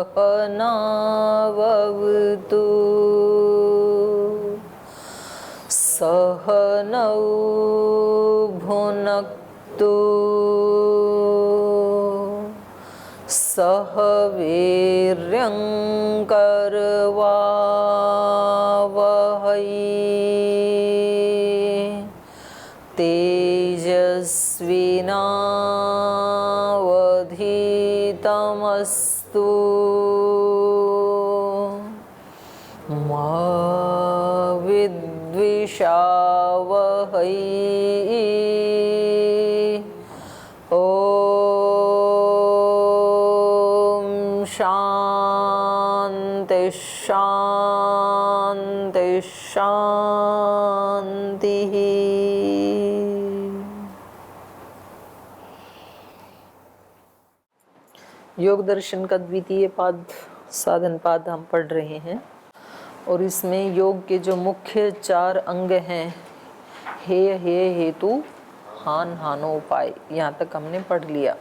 सहनाववतु सहनौ भुनक्तु सह वीर्यङ्करवावहै तेजस्विनावधीतमस्तु मा विद्विषावहै शांति शांति शांति। योग दर्शन का द्वितीय पाद साधन पाद हम पढ़ रहे हैं और इसमें योग के जो मुख्य 4 अंग हैं, हेय हेय हेतु हान हानो उपाय, यहाँ तक हमने पढ़ लिया।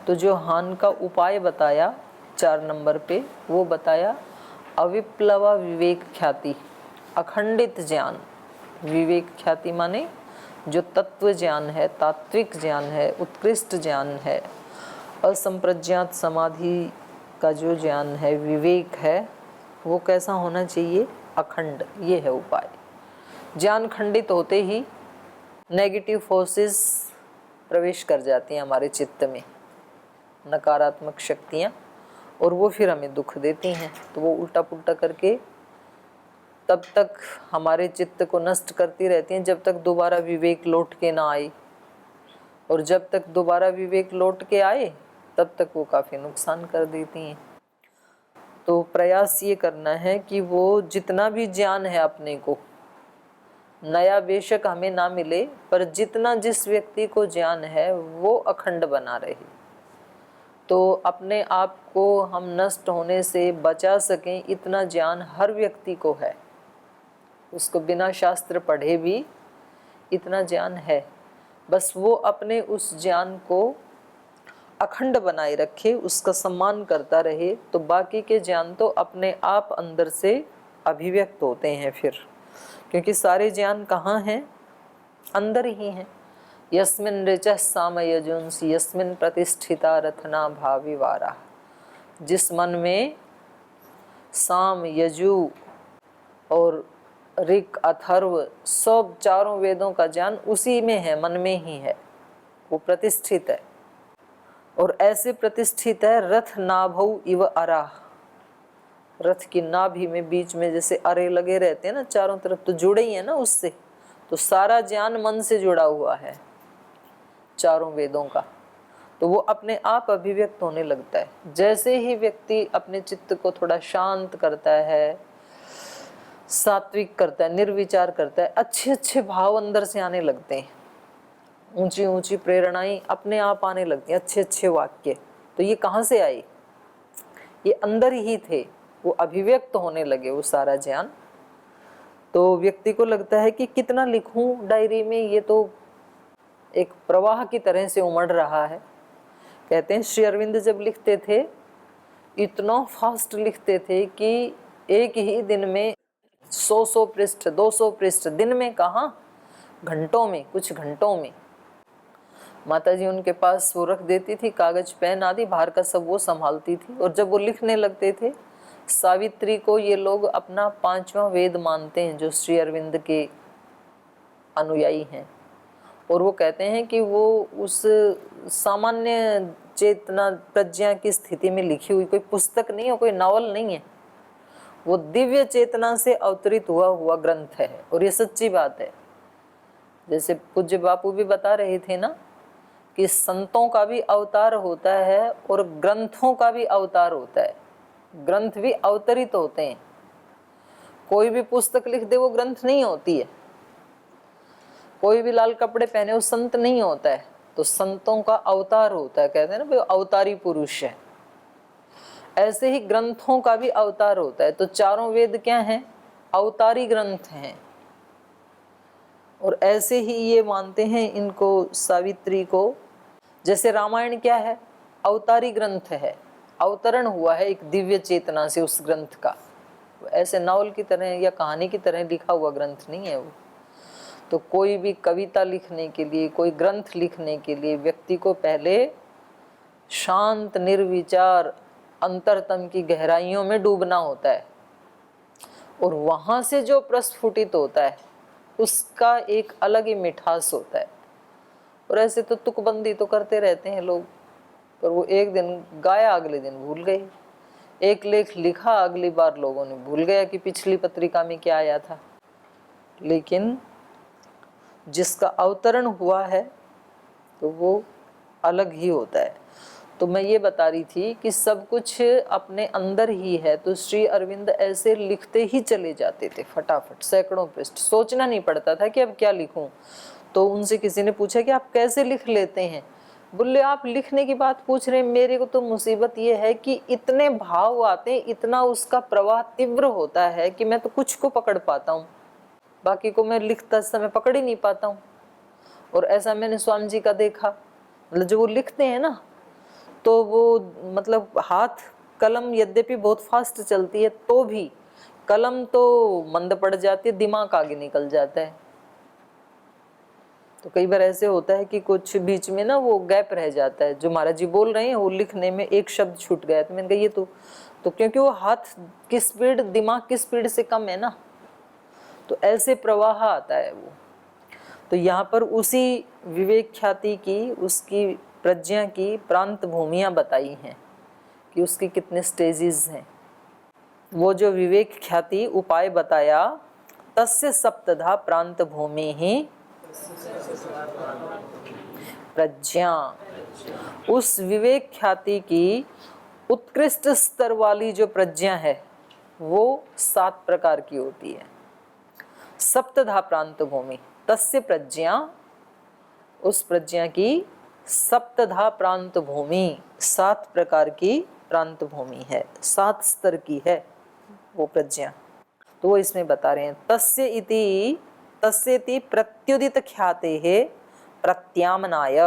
तो जो हान का उपाय बताया 4 नंबर पे, वो बताया अविप्लवा विवेक ख्याति, अखंडित ज्ञान। विवेक ख्याति माने जो तत्व ज्ञान है, तात्विक ज्ञान है, उत्कृष्ट ज्ञान है, असंप्रज्ञात समाधि का जो ज्ञान है, विवेक है, वो कैसा होना चाहिए? अखंड। ये है उपाय। ज्ञान खंडित होते ही नेगेटिव फोर्सेस प्रवेश कर जाती हैं हमारे चित्त में, नकारात्मक शक्तियाँ, और वो फिर हमें दुख देती हैं। तो वो उल्टा पुल्टा करके तब तक हमारे चित्त को नष्ट करती रहती हैं जब तक दोबारा विवेक लौट के ना आए, और जब तक दोबारा विवेक लौट के आए तब तक वो काफ़ी नुकसान कर देती हैं। तो प्रयास ये करना है कि वो जितना भी ज्ञान है अपने को, नया बेशक हमें ना मिले, पर जितना जिस व्यक्ति को ज्ञान है वो अखंड बना रहे। तो अपने आप को हम नष्ट होने से बचा सकें, इतना ज्ञान हर व्यक्ति को है। उसको बिना शास्त्र पढ़े भी इतना ज्ञान है। बस वो अपने उस ज्ञान को अखंड बनाए रखे, उसका सम्मान करता रहे, तो बाकी के ज्ञान तो अपने आप अंदर से अभिव्यक्त होते हैं फिर। क्योंकि सारे ज्ञान कहाँ हैं? अंदर ही हैं। यस्मिन् ऋचः सामयजुंसि यस्मिन् प्रतिष्ठिता रत्ना भाविवारा। जिस मन में साम, यजु और ऋक, अथर्व, सब 4 वेदों का ज्ञान उसी में है, मन में ही है, वो प्रतिष्ठित है। और ऐसे प्रतिष्ठित है रथ नाभौ इव अरा। रथ की नाभि में बीच में जैसे अरे लगे रहते हैं ना, चारों तरफ, तो जुड़े ही है ना उससे। तो सारा ज्ञान मन से जुड़ा हुआ है 4 वेदों का। तो वो अपने आप अभिव्यक्त होने लगता है। जैसे ही व्यक्ति अपने चित्त को थोड़ा शांत करता है, सात्विक करता है, निर्विचार करता है, अच्छे अच्छे भाव अंदर से आने लगते हैं, ऊंची ऊंची प्रेरणाएं अपने आप आने लगती हैं, अच्छे अच्छे वाक्य। तो ये कहाँ से आए? ये अंदर ही थे, वो अभिव्यक्त होने लगे वो सारा ज्ञान। तो व्यक्ति को लगता है कि कितना लिखूं डायरी में, ये तो एक प्रवाह की तरह से उमड़ रहा है। कहते हैं श्री अरविंद जब लिखते थे, इतना फास्ट लिखते थे कि एक ही दिन में 100 पृष्ठ, 200 पृष्ठ, दिन में कहाँ, घंटों में, कुछ घंटों में। माताजी उनके पास वो रख देती थी कागज, पेन आदि, बाहर का सब वो संभालती थी। और जब वो लिखने लगते थे, सावित्री को ये लोग अपना 5वां वेद मानते हैं, जो श्री अरविंद के अनुयायी हैं। और वो कहते हैं कि वो उस सामान्य चेतना प्रज्ञा की स्थिति में लिखी हुई कोई पुस्तक नहीं है, कोई नावल नहीं है, वो दिव्य चेतना से अवतरित हुआ ग्रंथ है। और ये सच्ची बात है। जैसे पूज्य बापू भी बता रहे थे ना कि संतों का भी अवतार होता है और ग्रंथों का भी अवतार होता है। ग्रंथ भी अवतरित होते हैं। कोई भी पुस्तक लिख दे वो ग्रंथ नहीं होती है। कोई भी लाल कपड़े पहने वो संत नहीं होता है। तो संतों का अवतार होता है, कहते हैं ना भाई अवतारी पुरुष है। ऐसे ही ग्रंथों का भी अवतार होता है। तो 4 वेद क्या हैं? अवतारी ग्रंथ हैं। और ऐसे ही ये मानते हैं इनको, सावित्री को। जैसे रामायण क्या है? अवतारी ग्रंथ है। अवतरण हुआ है एक दिव्य चेतना से उस ग्रंथ का। ऐसे नॉवल की तरह या कहानी की तरह लिखा हुआ ग्रंथ नहीं है वो। तो कोई भी कविता लिखने के लिए, कोई ग्रंथ लिखने के लिए व्यक्ति को पहले शांत निर्विचार अंतरतम की गहराइयों में डूबना होता है, और वहां से जो प्रस्फुटित होता है उसका एक अलग ही मिठास होता है। और ऐसे तो तुकबंदी तो करते रहते हैं लोग, पर वो एक दिन गाया अगले दिन भूल गए, एक लेख लिखा अगली बार लोगों ने भूल गया कि पिछली पत्रिका में क्या आया था। लेकिन जिसका अवतरण हुआ है तो वो अलग ही होता है। तो मैं ये बता रही थी कि सब कुछ अपने अंदर ही है, तो श्री अरविंद ऐसे लिखते ही चले जाते थे फटाफट, सैकड़ों पृष्ठ, सोचना नहीं पड़ता था कि अब क्या लिखूं। तो उनसे किसी ने पूछा कि आप कैसे लिख लेते हैं? बोले आप लिखने की बात पूछ रहे हैं, मेरे को तो मुसीबत ये है कि इतने भाव आते हैं, इतना उसका प्रवाह तीव्र होता है कि मैं तो कुछ को पकड़ पाता हूँ, बाकी को मैं लिखता समय पकड़ ही नहीं पाता हूँ। और ऐसा मैंने स्वामी जी का देखा, मतलब जो वो लिखते हैं ना, तो वो मतलब हाथ कलम यद्यपि बहुत फास्ट चलती है तो भी कलम तो मंद पड़ जाती है, दिमाग आगे निकल जाता है। तो कई बार ऐसे होता है कि कुछ बीच में ना वो गैप रह जाता है, जो महाराज जी बोल रहे हैं वो लिखने में एक शब्द छूट गया, तो मैंने कहा ये तो क्योंकि वो हाथ की स्पीड दिमाग की स्पीड से कम है ना, तो ऐसे प्रवाह आता है वो। तो यहाँ पर उसी विवेक ख्याति की, उसकी प्रज्ञा की प्रांत भूमियां बताई हैं कि उसकी कितने स्टेजेस हैं। वो जो विवेक ख्याति उपाय बताया, तस्य सप्तधा प्रांत भूमि ही प्रज्ञा, उस विवेक ख्याति की उत्कृष्ट स्तर वाली जो प्रज्ञा है वो 7 प्रकार की होती है। सप्तधा प्रांत भूमि, तस्य प्रज्ञा, उस प्रज्ञा की सप्तधा प्रांत भूमि, 7 प्रकार की प्रांत भूमि है, 7 स्तर की है वो प्रज्ञा। तो वो इसमें बता रहे हैं, तस्य इति तस्येति प्रत्युदित ख्याते है प्रत्यामनाय।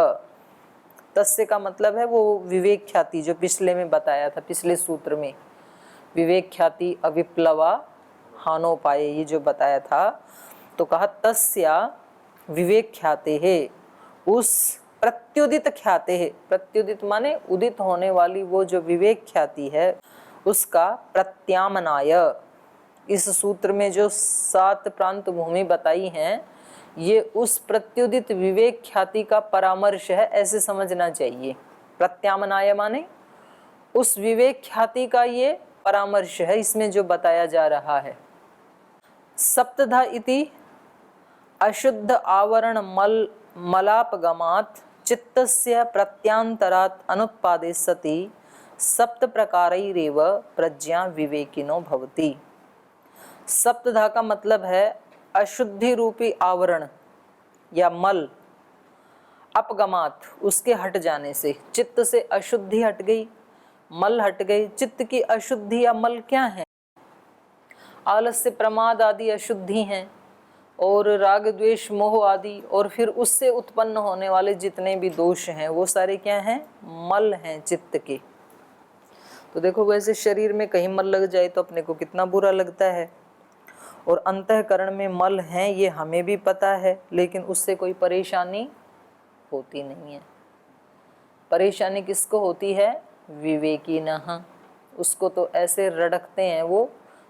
तस्य का मतलब है वो विवेक ख्याति, जो पिछले में बताया था, पिछले सूत्र में विवेक ख्याति अविप्लवा हानोपाय, ये जो बताया था। तो कहा तस्या विवेक ख्याते है, उस प्रत्युदित ख्याते है, प्रत्युदित माने उदित होने वाली वो जो विवेक ख्याति है उसका प्रत्यामनाय, इस सूत्र में जो 7 प्रांत भूमि बताई हैं ये उस प्रत्युदित विवेक ख्याति का परामर्श है, ऐसे समझना चाहिए। प्रत्यामनाय माने उस विवेक ख्याति का ये परामर्श है, इसमें जो बताया जा रहा है। सप्तधा इति अशुद्ध आवरण मलापगमात् चित्तस्य प्रत्यांतरात् अनुत्पादे सति सप्त प्रकारैरेव प्रज्ञा विवेकिनो भवति। सप्तधा का मतलब है अशुद्धि रूपी आवरण या मल, अपगमात उसके हट जाने से, चित्त से अशुद्धि हट गई, मल हट गई। चित्त की अशुद्धि या मल क्या है? आलस्य प्रमाद आदि अशुद्धि हैं, और राग द्वेष मोह आदि, और फिर उससे उत्पन्न होने वाले जितने भी दोष हैं वो सारे क्या हैं? मल हैं चित्त के। तो देखो वैसे शरीर में कहीं मल लग जाए तो अपने को कितना बुरा लगता है, और अंतःकरण में मल हैं ये हमें भी पता है, लेकिन उससे कोई परेशानी होती नहीं है। परेशानी किसको होती है? विवेकी न, उसको तो ऐसे रड़कते हैं वो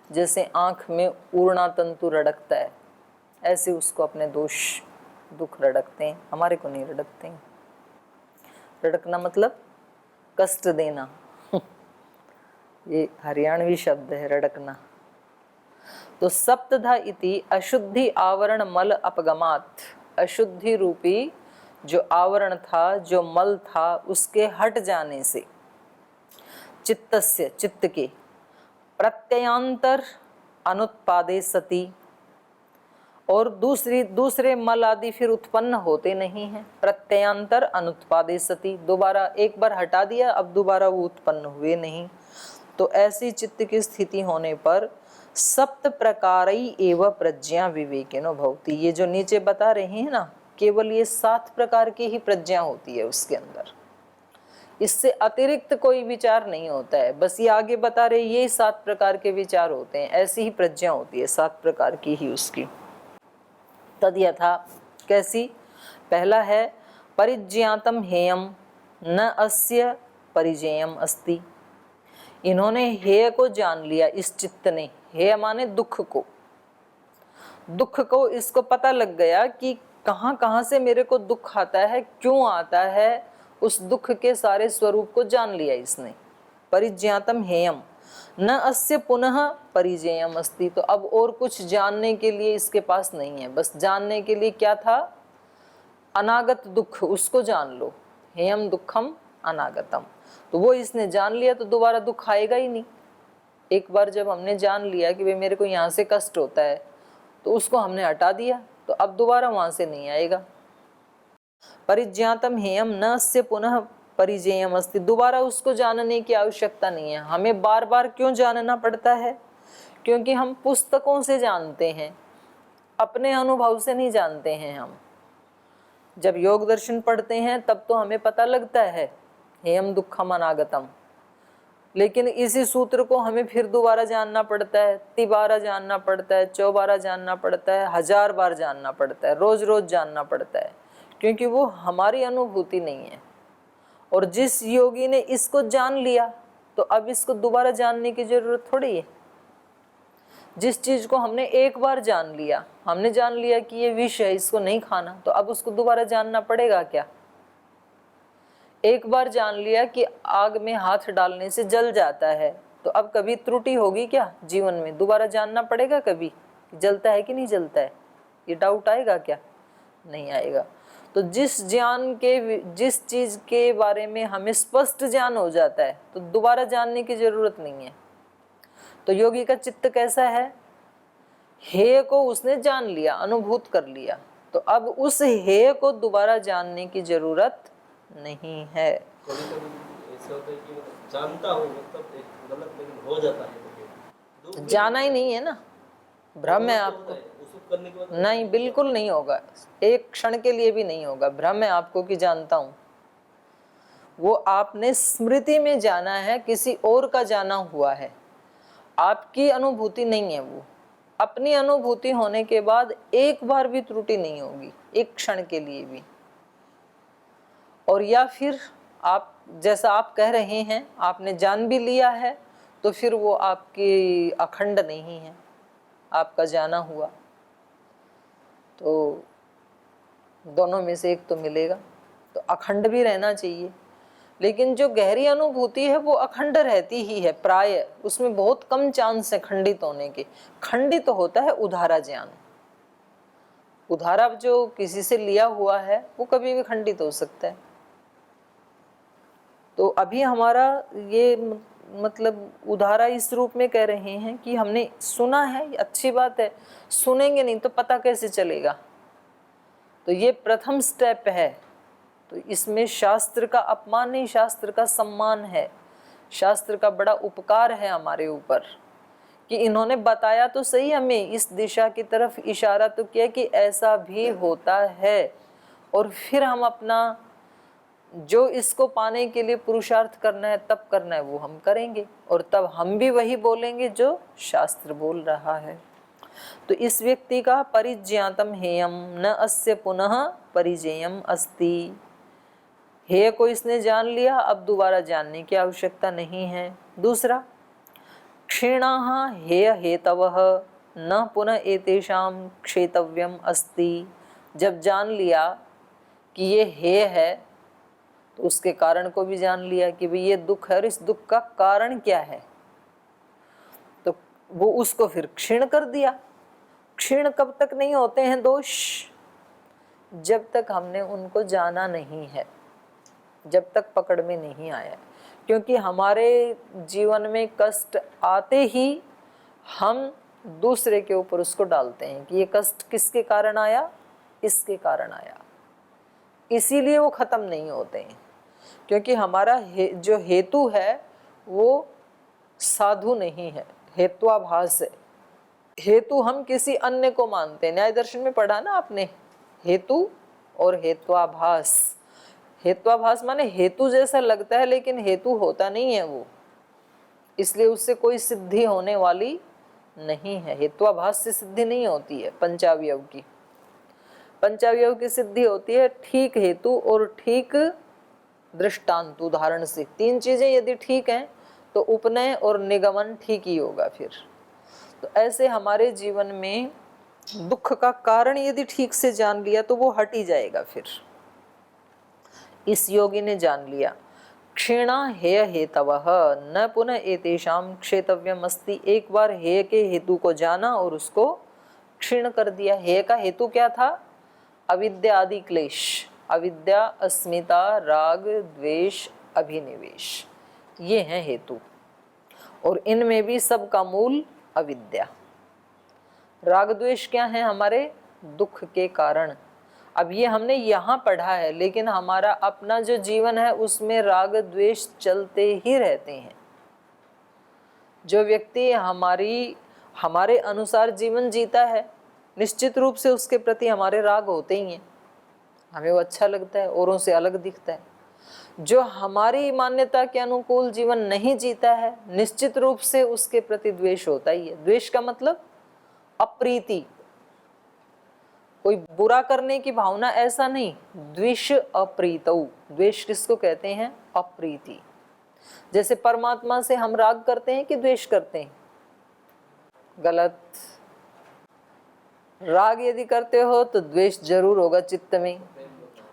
जैसे आँख में ऊर्णा तंतु रड़कता है, ऐसे उसको अपने दोष दुख रड़कते हैं, हमारे को नहीं रड़कते हैं। रड़कना मतलब कष्ट देना ये हरियाणवी शब्द है रड़कना। तो सप्तधा इति अशुद्धि आवरण मल अपगमात, अशुद्धि रूपी जो आवरण था, जो मल था, उसके हट जाने से, चित्तस्य चित्त के, प्रत्ययांतर अनुत्पादे सति, और दूसरे मल आदि फिर उत्पन्न होते नहीं हैं। प्रत्ययांतर अनुत्पादे सति, दोबारा एक बार हटा दिया अब दोबारा वो उत्पन्न हुए नहीं। तो ऐसी चित्त की स्थिति होने पर सप्त प्रकारई एव प्रज्ञा विवेकिनो भवति, ये जो नीचे बता रहे हैं ना, केवल ये 7 प्रकार की ही प्रज्ञा होती है उसके अंदर। इससे अतिरिक्त कोई विचार नहीं होता है। बस ये आगे बता रहे ये 7 प्रकार के विचार होते हैं, ऐसी ही प्रज्ञा होती है 7 प्रकार की ही उसकी। तद यथा, कैसी? पहला है परिज्ञातम हेयम न अस्य परिजेयम अस्ति। इन्होंने हेय को जान लिया, इस चित्त ने, हेय माने दुख को, दुख को इसको पता लग गया कि कहाँ कहाँ से मेरे को दुख आता है, क्यों आता है, उस दुख के सारे स्वरूप को जान लिया इसने। परिज्ञातम हेयम न अस्य पुनः परिजेयम अस्ति। तो अब और कुछ जानने के लिए इसके पास नहीं है, बस जानने के लिए क्या था? अनागत दुख, उसको जान लो। हेयम दुखम अनागतम, तो वो इसने जान लिया, तो दोबारा दुख आएगा ही नहीं। एक बार जब हमने जान लिया कि भाई मेरे को यहाँ से कष्ट होता है, तो उसको हमने हटा दिया, तो अब दोबारा वहां से नहीं आएगा। परिज्ञातम हेयम न अस्य पुनः परिजेयम अस्ति, दोबारा उसको जानने की आवश्यकता नहीं है। हमें बार बार क्यों जानना पड़ता है? क्योंकि हम पुस्तकों से जानते हैं, अपने अनुभव से नहीं जानते हैं। हम जब योग दर्शन पढ़ते हैं तब तो हमें पता लगता है हेयम दुखम अनागतम, लेकिन इसी सूत्र को हमें फिर दोबारा जानना पड़ता है, 3 जानना पड़ता है, 4 जानना पड़ता है, 1000 बार जानना पड़ता है, रोज रोज जानना पड़ता है, क्योंकि वो हमारी अनुभूति नहीं है। और जिस योगी ने इसको जान लिया, तो अब इसको दोबारा जानने की जरूरत थोड़ी है। जिस चीज को हमने एक बार जान लिया, हमने जान लिया कि ये विष है, इसको नहीं खाना, तो अब उसको दोबारा जानना पड़ेगा क्या? एक बार जान लिया कि आग में हाथ डालने से जल जाता है, तो अब कभी त्रुटि होगी क्या जीवन में? दोबारा जानना पड़ेगा कभी जलता है कि नहीं जलता है? ये डाउट आएगा क्या? नहीं आएगा। तो जिस चीज के बारे में हमें स्पष्ट ज्ञान हो जाता है, तो दोबारा जानने की जरूरत नहीं है। तो योगी का चित्त कैसा है? हेय को उसने जान लिया, अनुभूत कर लिया, तो अब उस हेय को दोबारा जानने की जरूरत नहीं है। कभी-कभी ऐसा होता है कि जानता हूँ, मतलब एक गलत लेकिन हो जाता है, तो जाना ही नहीं है ना, भ्रम है आपको। करने के बाद नहीं, बिल्कुल नहीं होगा, एक क्षण के लिए भी नहीं होगा। भ्रम है आपको कि जानता हूँ, वो आपने स्मृति में जाना है, किसी और का जाना हुआ है, आपकी अनुभूति नहीं है वो। अपनी अनुभूति होने के बाद एक बार भी त्रुटि नहीं होगी, एक क्षण के लिए भी। और या फिर आप जैसा आप कह रहे हैं, आपने जान भी लिया है, तो फिर वो आपकी अखंड नहीं है, आपका जाना हुआ। तो दोनों में से एक तो मिलेगा, तो अखंड भी रहना चाहिए। लेकिन जो गहरी अनुभूति है वो अखंड रहती ही है प्राय, उसमें बहुत कम चांस है खंडित होने के। खंडित तो होता है उधारा ज्ञान। उधारा जो किसी से लिया हुआ है वो कभी भी खंडित हो सकता है। तो अभी हमारा ये मतलब उधारा इस रूप में कह रहे हैं कि हमने सुना है, अच्छी बात है, सुनेंगे नहीं तो पता कैसे चलेगा? तो ये प्रथम स्टेप है। तो इसमें शास्त्र का अपमान नहीं, शास्त्र का सम्मान है, शास्त्र का बड़ा उपकार है हमारे ऊपर कि इन्होंने बताया तो सही, हमें इस दिशा की तरफ इशारा तो किया कि ऐसा भी होता है, और फिर हम अपना जो इसको पाने के लिए पुरुषार्थ करना है तब करना है वो हम करेंगे, और तब हम भी वही बोलेंगे जो शास्त्र बोल रहा है। तो इस व्यक्ति का परिज्ञातम हेयम न अस्य पुनः परिजेयम अस्ति, हेय को इसने जान लिया, अब दोबारा जानने की आवश्यकता नहीं है। दूसरा, क्षीणाः हेय हेतवः न पुनः एतेषां क्षेतव्यम अस्ति, जब जान लिया कि ये हेय है, तो उसके कारण को भी जान लिया कि भाई ये दुख है और इस दुख का कारण क्या है, तो वो उसको फिर क्षीण कर दिया। क्षीण कब तक नहीं होते हैं दोष? जब तक हमने उनको जाना नहीं है, जब तक पकड़ में नहीं आया। क्योंकि हमारे जीवन में कष्ट आते ही हम दूसरे के ऊपर उसको डालते हैं कि ये कष्ट किसके कारण आया, इसके कारण आया, इसीलिए वो खत्म नहीं होते हैं। क्योंकि हमारा जो हेतु है वो साधु नहीं है, हेत्वाभास है। हेतु हम किसी अन्य को मानते हैं। न्याय दर्शन में पढ़ा ना आपने, हेतु और हेत्वाभास। हेत्वाभास माने हेतु जैसा लगता है लेकिन हेतु होता नहीं है वो, इसलिए उससे कोई सिद्धि होने वाली नहीं है। हेत्वाभास से सिद्धि नहीं होती है पंचावयव की। पंचावयव की सिद्धि होती है ठीक हेतु और ठीक दृष्टांत उदाहरण से। तीन चीजें यदि ठीक हैं तो उपनय और निगमन ठीक ही होगा फिर। तो ऐसे हमारे जीवन में दुख का कारण यदि ठीक से जान लिया तो वो हट ही जाएगा। फिर इस योगी ने जान लिया क्षीणा हेय हेतवः न पुनः एतेषां क्षेतव्यम अस्ति। एक बार हेय के हेतु को जाना और उसको क्षीण कर दिया। हेय का हेतु क्या था? अविद्या आदि क्लेश, अविद्या, अस्मिता, राग, द्वेष, अभिनिवेश, ये हैं हेतु। और इनमें भी सबका मूल अविद्या। राग द्वेष क्या है? हमारे दुख के कारण। अब ये हमने यहाँ पढ़ा है, लेकिन हमारा अपना जो जीवन है उसमें राग द्वेष चलते ही रहते हैं। जो व्यक्ति हमारे अनुसार जीवन जीता है, निश्चित रूप से उसके प्रति हमारे राग होते ही हैं। हमें वो अच्छा लगता है, औरों से अलग दिखता है। जो हमारी मान्यता के अनुकूल जीवन नहीं जीता है, निश्चित रूप से उसके प्रति द्वेष होता ही है। द्वेष का मतलब अप्रीति, कोई बुरा करने की भावना, ऐसा नहीं। द्वेष अप्रीतौ, द्वेष किसको कहते हैं? अप्रीति। जैसे परमात्मा से हम राग करते हैं कि द्वेष करते हैं? गलत। राग यदि करते हो तो द्वेष जरूर होगा चित्त में,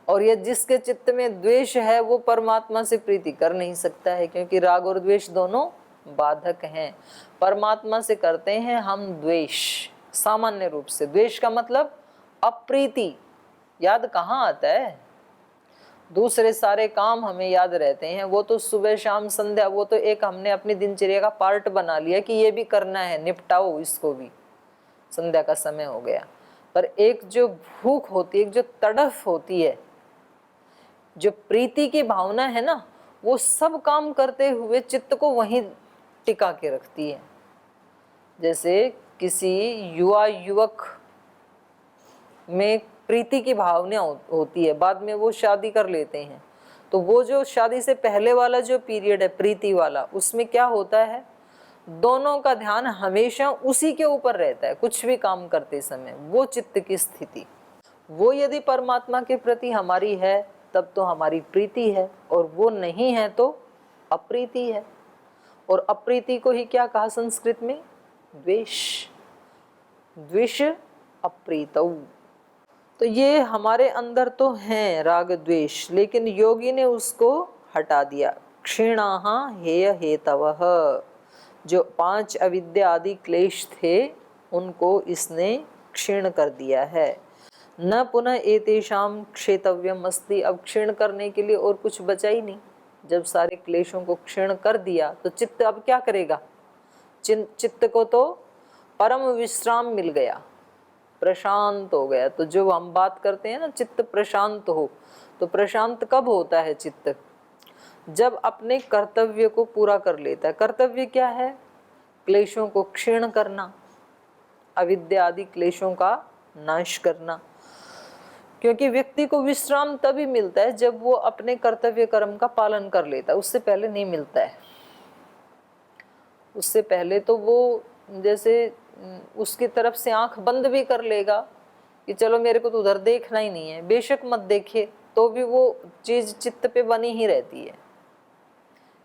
और ये जिसके चित्त में द्वेष है वो परमात्मा से प्रीति कर नहीं सकता है, क्योंकि राग और द्वेष दोनों बाधक हैं। परमात्मा से करते हैं हम द्वेष। सामान्य रूप से द्वेष का मतलब अप्रीति। याद कहाँ आता है? दूसरे सारे काम हमें याद रहते हैं, वो तो सुबह शाम संध्या, वो तो एक हमने अपनी दिनचर्या का पार्ट बना लिया कि ये भी करना है, निपटाओ इसको भी, संध्या का समय हो गया। पर एक जो भूख होती है, एक जो तड़फ होती है, जो प्रीति की भावना है ना, वो सब काम करते हुए चित्त को वहीं टिका के रखती है। जैसे किसी युवा युवक में प्रीति की भावना होती है, बाद में वो शादी कर लेते हैं, तो वो जो शादी से पहले वाला जो पीरियड है प्रीति वाला, उसमें क्या होता है? दोनों का ध्यान हमेशा उसी के ऊपर रहता है। कुछ भी काम करते समय वो चित्त की स्थिति, वो यदि परमात्मा के प्रति हमारी है तब तो हमारी प्रीति है, और वो नहीं है तो अप्रीति है। और अप्रीति को ही क्या कहा संस्कृत में? द्वेष। द्वेष अप्रीतौ। तो ये हमारे अंदर तो हैं राग द्वेष, लेकिन योगी ने उसको हटा दिया। क्षीणाः हेय हेतवः, जो 5 अविद्या आदि क्लेश थे उनको इसने क्षीण कर दिया है। न पुनः एतेषां क्षेतव्यम अस्ति। अब क्षीण करने के लिए और कुछ बचा ही नहीं। जब सारे क्लेशों को क्षीण कर दिया तो चित्त अब क्या करेगा? चित्त को तो परम विश्राम मिल गया, प्रशांत हो गया। तो जो हम बात करते हैं ना चित्त प्रशांत हो, तो प्रशांत कब होता है चित्त? जब अपने कर्तव्य को पूरा कर लेता है। कर्तव्य क्या है? क्लेशों को क्षीण करना, अविद्या आदि क्लेशों का नाश करना। क्योंकि व्यक्ति को विश्राम तभी मिलता है जब वो अपने कर्तव्य कर्म का पालन कर लेता है, उससे पहले नहीं मिलता है। उससे पहले तो वो जैसे उसकी तरफ से आंख बंद भी कर लेगा कि चलो मेरे को तो उधर देखना ही नहीं है, बेशक मत देखे, तो भी वो चीज चित्त पे बनी ही रहती है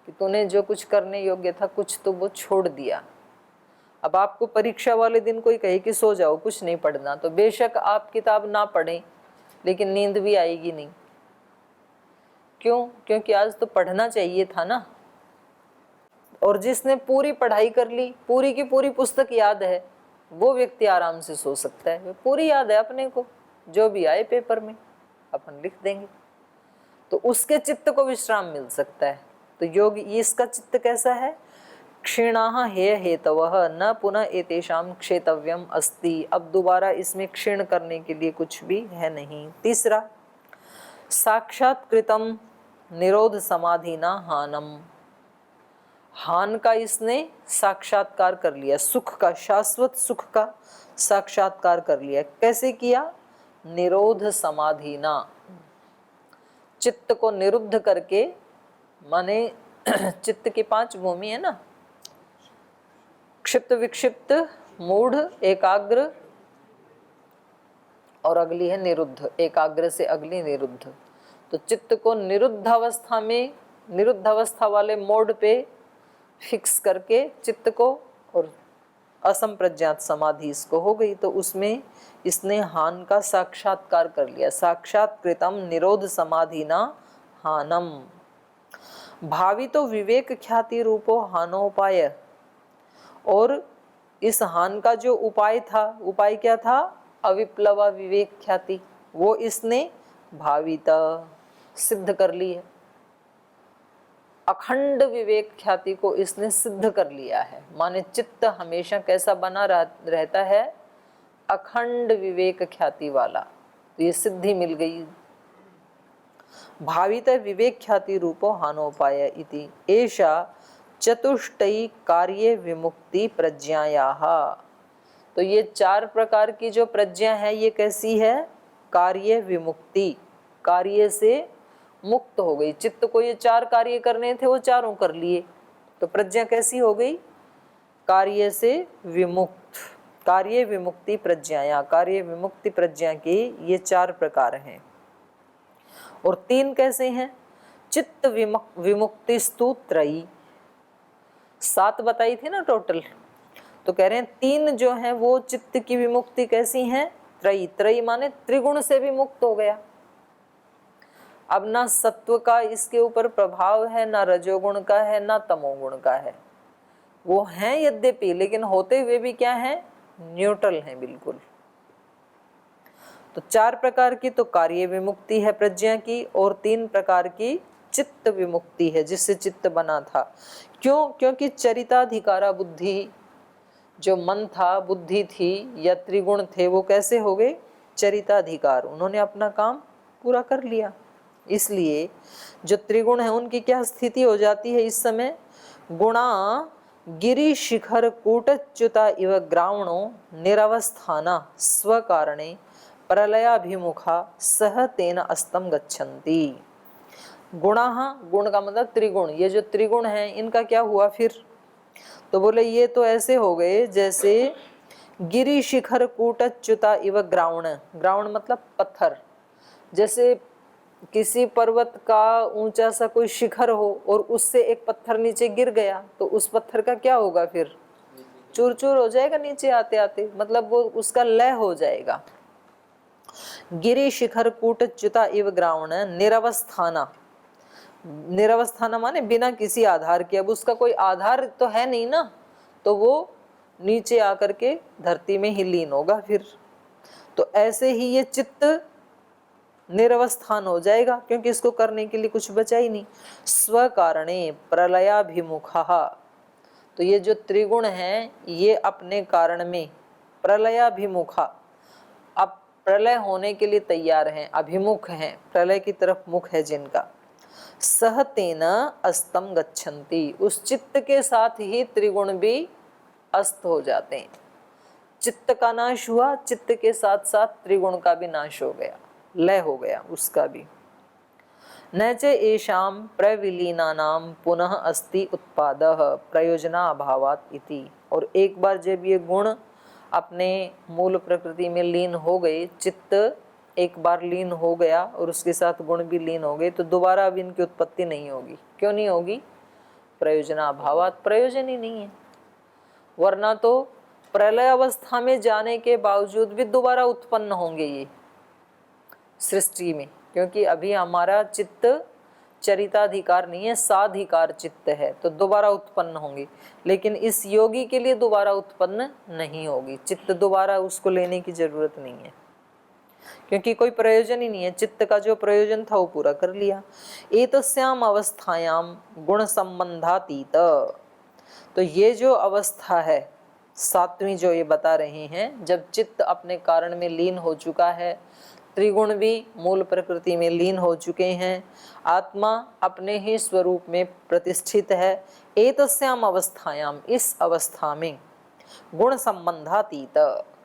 कि तूने जो कुछ करने योग्य था कुछ तो वो छोड़ दिया। अब आपको परीक्षा वाले दिन कोई कहे कि सो जाओ, कुछ नहीं पढ़ना, तो बेशक आप किताब ना पढ़ें, लेकिन नींद भी आएगी नहीं। क्यों? क्योंकि आज तो पढ़ना चाहिए था ना। और जिसने पूरी पढ़ाई कर ली, पूरी की पूरी पुस्तक याद है, वो व्यक्ति आराम से सो सकता है। पूरी याद है अपने को, जो भी आए पेपर में अपन लिख देंगे, तो उसके चित्त को विश्राम मिल सकता है। तो योग इसका चित्त कैसा है? क्षीणाः हेय हेतवः न पुनः एतेषां क्षेतव्यम अस्ति। अब दोबारा इसमें क्षीण करने के लिए कुछ भी है नहीं। तीसरा, साक्षात्कृतम निरोध समाधिना हानम। हान का इसने साक्षात्कार कर लिया, सुख का, शाश्वत सुख का साक्षात्कार कर लिया। कैसे किया? निरोध समाधिना। चित्त को निरुद्ध करके, माने चित्त की 5 भूमि है ना, क्षिप्त, विक्षिप्त, मूढ़, एकाग्र और अगली है निरुद्ध। एकाग्र से अगली निरुद्ध। तो चित्त को निरुद्ध अवस्था में, निरुद्ध अवस्था वाले मोड पे फिक्स करके चित्त को, और असंप्रज्ञात समाधि इसको हो गई। तो उसमें इसने हान का साक्षात्कार कर लिया। साक्षात्कृतम निरोध समाधिना हानम। भावितो विवेक ख्याति रूपो हानोपाय। और इस हान का जो उपाय था, उपाय क्या था? अविप्लवा विवेक ख्याति, वो इसने भाविता सिद्ध कर ली है। अखंड विवेक ख्याति को इसने सिद्ध कर लिया है। माने चित्त हमेशा कैसा बना रहता है? अखंड विवेक ख्याति वाला। तो ये सिद्धि मिल गई। भावित विवेक ख्याति रूपो हानोपाय इति एषा चतुष्टयी कार्य विमुक्ति प्रज्ञायाः। तो ये 4 प्रकार की जो प्रज्ञा है, ये कैसी है? कार्य विमुक्ति, कार्य से मुक्त हो गई। चित्त को ये 4 कार्य करने थे, वो चारों कर लिए। तो प्रज्ञा कैसी हो गई? कार्य से विमुक्त। कार्य विमुक्ति प्रज्ञाया, कार्य विमुक्ति प्रज्ञा के ये 4 प्रकार हैं। और 3 कैसे हैं? चित्त विमुक्तिस्तु त्रयी। 7 बताई थी ना टोटल। तो कह रहे हैं 3 जो हैं वो चित्त की विमुक्ति कैसी हैं? त्रयी। त्रयी माने त्रिगुण से भी मुक्त हो गया। अब ना सत्व का इसके ऊपर प्रभाव है, ना रजोगुण का है, ना तमोगुण का है। वो हैं यद्यपि, लेकिन होते हुए भी क्या है? न्यूट्रल हैं बिल्कुल। तो 4 प्रकार की तो कार्य विमुक्ति है प्रज्ञा की, और 3 प्रकार की चित्त विमुक्ति है, जिससे चित्त बना था। क्यों? क्योंकि चरिताधिकारा बुद्धि, जो मन था, बुद्धि थी या त्रिगुण थे, वो कैसे हो गए? चरिताधिकार। उन्होंने अपना काम पूरा कर लिया। इसलिए जो त्रिगुण है उनकी क्या स्थिति हो जाती है इस समय? गुणा गिरि शिखर कूटच्युता इव ग्रावणो निरवस्थाना स्वकारणे प्रलयाभिमुखा सह तेन अस्तम गच्छन्ति। गुणा, गुण का मतलब त्रिगुण। ये जो त्रिगुण हैं इनका क्या हुआ फिर? तो बोले ये तो ऐसे हो गए जैसे गिरि शिखर कूटच्युता इव ग्रावण। ग्रावण मतलब पत्थर। जैसे किसी पर्वत का ऊंचा सा कोई शिखर हो और उससे एक पत्थर नीचे गिर गया, तो उस पत्थर का क्या होगा फिर? चूर चूर हो जाएगा नीचे आते आते, मतलब वो उसका लय हो जाएगा। गिरि शिखर कूटच्युता इव ग्रावण निरवस्थाना। निरवस्थाना माने बिना किसी आधार के। अब उसका कोई आधार तो है नहीं ना, तो वो नीचे आकर के धरती में ही लीन होगा फिर। तो ऐसे ही ये चित्त निरवस्थान हो जाएगा, क्योंकि इसको करने के लिए कुछ बचा ही नहीं। स्वकारणे प्रलयाभिमुखा। तो ये जो त्रिगुण हैं ये अपने कारण में प्रलयाभिमुखा, अब प्रलय होने के लिए तैयार हैं, अभिमुख हैं, प्रलय की तरफ मुख है जिनका। सह तेन अस्तम गच्छन्ति। उस चित्त के साथ ही त्रिगुण भी अस्त हो जाते हैं। चित्त का नाश हुआ, चित्त के साथ साथ त्रिगुण का भी नाश हो गया, लय हो गया उसका भी। न च एषां प्रविलीनानां पुनः अस्ति उत्पादः प्रयोजना अभावात् इति। और एक बार जब ये गुण अपने मूल प्रकृति में लीन हो गए, चित्त एक बार लीन हो गया और उसके साथ गुण भी लीन हो गए, तो दोबारा अब इनकी उत्पत्ति नहीं होगी। क्यों नहीं होगी? प्रयोजना अभावात्, प्रयोजन ही नहीं है। वरना तो प्रलय अवस्था में जाने के बावजूद भी दोबारा उत्पन्न होंगे ये सृष्टि में, क्योंकि अभी हमारा चित्त चरिताधिकार नहीं है, साधिकार चित्त है, तो दोबारा उत्पन्न होंगे। लेकिन इस योगी के लिए दोबारा उत्पन्न नहीं होगी, चित्त दोबारा उसको लेने की जरूरत नहीं है, क्योंकि कोई प्रयोजन ही नहीं है। चित्त का जो प्रयोजन था वो पूरा कर लिया। एतस्याम अवस्थायाम गुण संबंधातीत। तो ये जो अवस्था है 7वीं जो ये बता रहे हैं, जब चित्त अपने कारण में लीन हो चुका है, त्रिगुण भी मूल प्रकृति में लीन हो चुके हैं, आत्मा अपने ही स्वरूप में प्रतिष्ठित है। एतस्याम अवस्थायाम, इस अवस्था में गुण संबंधातीत,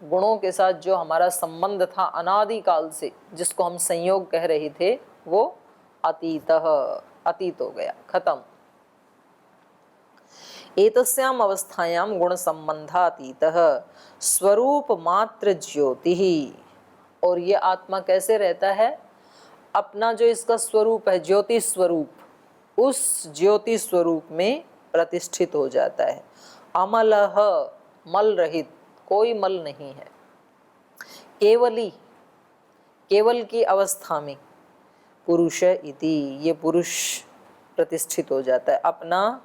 गुणों के साथ जो हमारा संबंध था अनादि काल से, जिसको हम संयोग कह रहे थे, वो अतीतः, अतीत हो गया, खत्म। एतस्याम अवस्थायाम गुण संबंधातीतः स्वरूप मात्र ज्योति। और ये आत्मा कैसे रहता है? अपना जो इसका स्वरूप है, ज्योति स्वरूप, उस ज्योति स्वरूप में प्रतिष्ठित हो जाता है। अमलः, मल रहित, कोई मल नहीं है। केवली, केवल की अवस्था में पुरुष इति, ये पुरुष प्रतिष्ठित हो जाता है। अपना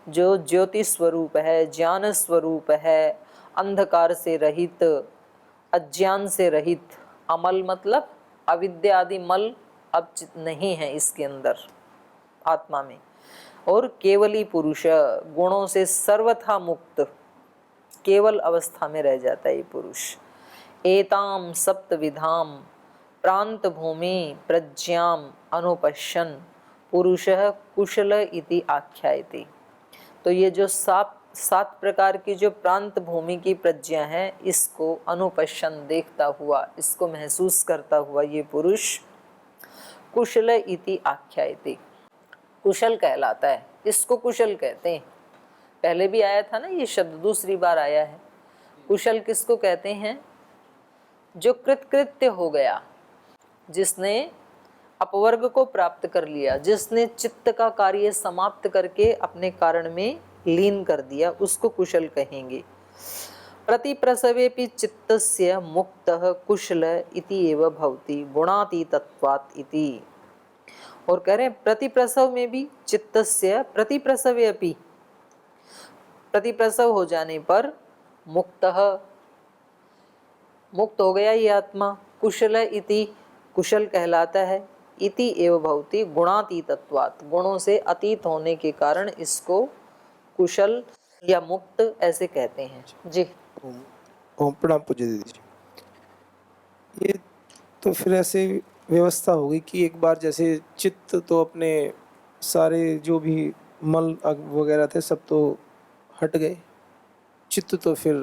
जो ज्योति स्वरूप है, ज्ञान स्वरूप है, अंधकार से रहित, अज्ञान से रहित, अमल मतलब अविद्या आदि मल अब नहीं है इसके अंदर, आत्मा में। और केवली पुरुष, गुणों से सर्वथा मुक्त, केवल अवस्था में रह जाता है ये पुरुष। एताम सप्त विधाम प्रांत भूमि प्रज्ञाम अनुपश्यन पुरुषः कुशल इति आख्यायते। तो ये जो सात प्रकार की जो प्रांत भूमि की प्रज्ञा है, इसको अनुपश्यन, देखता हुआ, इसको महसूस करता हुआ ये पुरुष कुशल इति आख्यायते, कुशल कहलाता है। इसको कुशल कहते हैं। पहले भी आया था ना ये शब्द, दूसरी बार आया है। कुशल किसको कहते हैं? जो कृतकृत्य हो गया, जिसने अपवर्ग को प्राप्त कर लिया, जिसने चित्त का कार्य समाप्त करके अपने कारण में लीन कर दिया, उसको कुशल कहेंगे। प्रतिप्रसवेपि चित्तस्य मुक्तः कुशल इति एव भवति गुणातीतत्वात् इति। और कह रहे हैं प्रतिप्रसव में भी चित्तस्य प्रतिप्रसवेपि, प्रतिप्रसव हो जाने पर मुक्तः, मुक्त हो गया ये आत्मा, कुशल इति, कुशल कहलाता है, इति एव भवति गुणातीतत्वात्, गुणों से अतीत होने के कारण इसको कुशल या मुक्त ऐसे कहते हैं। जी ओम प्रणाम पूज्य दीदी जी। ये तो फिर ऐसे व्यवस्था होगी कि एक बार जैसे चित्त तो अपने सारे जो भी मल वगैरह थे सब तो हट गए, चित्त तो फिर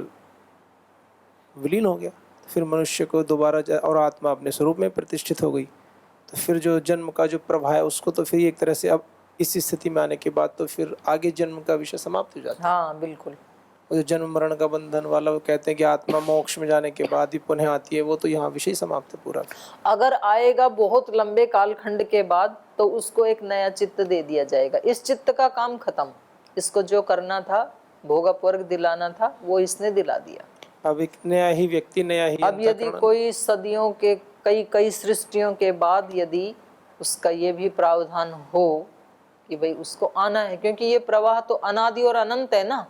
विलीन हो गया, फिर मनुष्य को दोबारा और आत्मा अपने स्वरूप में प्रतिष्ठित हो गई। तो फिर जो जन्म का जो प्रवाह है उसको तो फिर एक तरह से अब इस स्थिति में आने के बाद तो फिर आगे जन्म का विषय समाप्त हो जाता है। हाँ बिल्कुल। और जो जन्म मरण का बंधन वाला, वो कहते हैं कि आत्मा मोक्ष में जाने के बाद ही पुनः आती है, वो तो यहाँ विषय समाप्त है पूरा। अगर आएगा बहुत लंबे कालखंड के बाद तो उसको एक नया चित्त दे दिया जाएगा। इस चित्त का काम खत्म, इसको जो करना था, भोगपवर्ग दिलाना था, वो इसने दिला दिया। अब एक नया ही व्यक्ति, नया ही अब यदि कोई सदियों के कई सृष्टियों के बाद यदि उसका ये भी प्रावधान हो कि भाई उसको आना है, क्योंकि ये प्रवाह तो अनादि और अनंत है ना,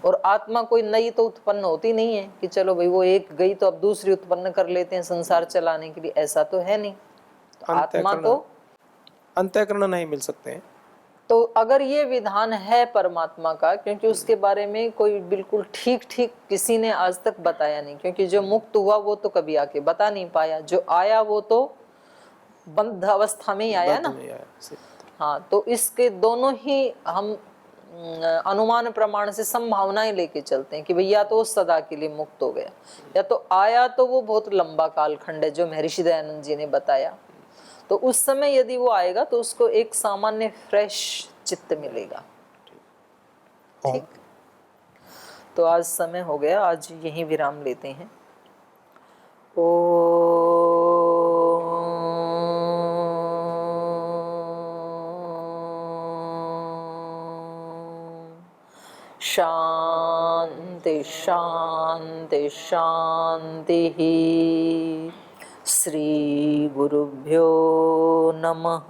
और आत्मा कोई नई तो उत्पन्न होती नहीं है कि चलो भाई वो एक गई तो अब दूसरी उत्पन्न कर लेते हैं संसार चलाने के लिए, ऐसा तो है नहीं। तो आत्मा तो अंतःकरण नहीं मिल सकते हैं। तो अगर ये विधान है परमात्मा का, क्योंकि उसके बारे में कोई बिल्कुल ठीक किसी ने आज तक बताया नहीं, क्योंकि जो मुक्त हुआ वो तो कभी आके बता नहीं पाया, जो आया वो तो बंध अवस्था में ही आया ना। हाँ, तो इसके दोनों ही हम अनुमान प्रमाण से संभावनाएं लेके चलते हैं कि भैया तो सदा के लिए मुक्त हो गया, या तो आया तो वो बहुत लंबा कालखंड है जो महर्षि दयानंद जी ने बताया। तो उस समय यदि वो आएगा तो उसको एक सामान्य फ्रेश चित्त मिलेगा। ठीक, तो आज समय हो गया, आज यहीं विराम लेते हैं। शांति शांति शांति। श्री गुरुभ्यो नमः।